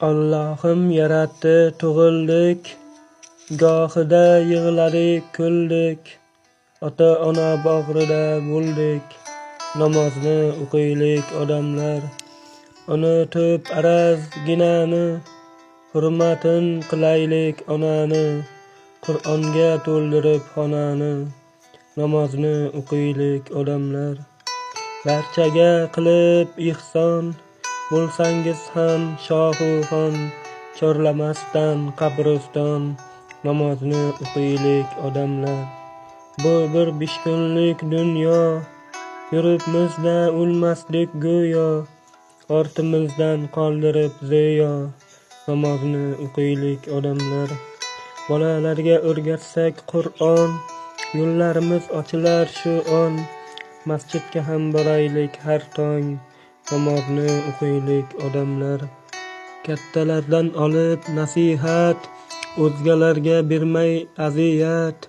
Allohim yaratdi, tug'ildik, gohida yig'ladik, kuldik, ota-ona bag'rida bo'ldik. Namozni o'qiylik odamlar, unutib arazginani, hurmatin qilaylik onani, Qur'onga to'ldirib xonani. Namozni o'qiylik odamlar, barchaga qilib ihson, bo'lsangiz ham shohu xon, chorlamasdan qabriston. Namozni o'qiylik odamlar, bu bir 5 kunlik dunyo, yuribmizda o'lmasdik go'yo, ortimizdan qoldirib ziyo. Namozni o'qiylik odamlar, bolalarga o'rgatsak Qur'on, yo'llarimiz ochilar shu on. Masjidga ham boraylik har tong, namozni o'qiylik odamlar. Kattalardan olib nasihat, o'zgalarga bermay aziyat,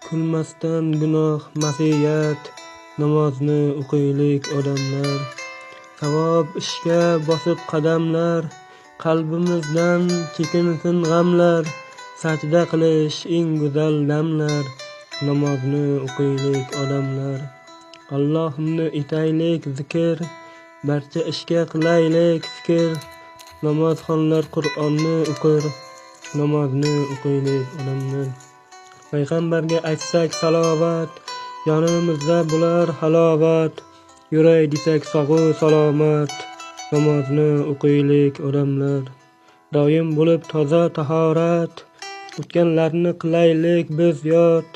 kulmasdan gunoh masiyat. Namozni o'qiylik odamlar, savob ishga bosib qadamlar, qalbimizdan chekinsin g'amlar, sajda qilish eng go'zal damlar. Namozni o'qiylik odamlar, Allohimni etaylik zikr, barcha ishga qilaylik fikr. Namozxonlar Qur'onni o'qir, namozni o'qiylik odamlar. Payg'ambarga aytsak salovat, yonimizda bo'lar halovat, yuray desak sog'u salomat. Namozni o'qiylik odamlar, doim bo'lib toza tahorat, o'tganlarni qilaylik biz yod,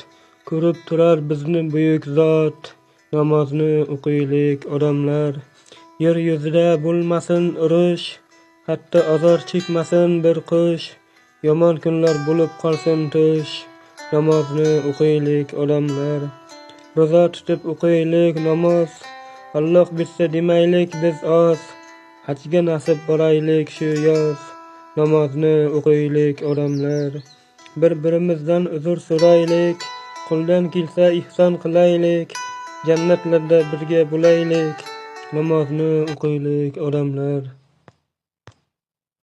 ko'rib turar bizni buyuk zot. Namozni o'qiylik odamlar, yer yuzida bo'lmasin urush, hatto azor chekmasin bir qush, yomon kunlar bo'lib qolsin tush. Namozni o'qiylik odamlar, ro'za tutib o'qiylik namoz, Alloh bersa demaylik biz oz, hajga nasib boraylik shu yoz. Namozni o'qiylik odamlar, bir-birimizdan uzr so'raylik, qo'ldan kelsa ihson qilaylik, jannatlarda birga bo'laylik. Namozni o'qiylik odamlar.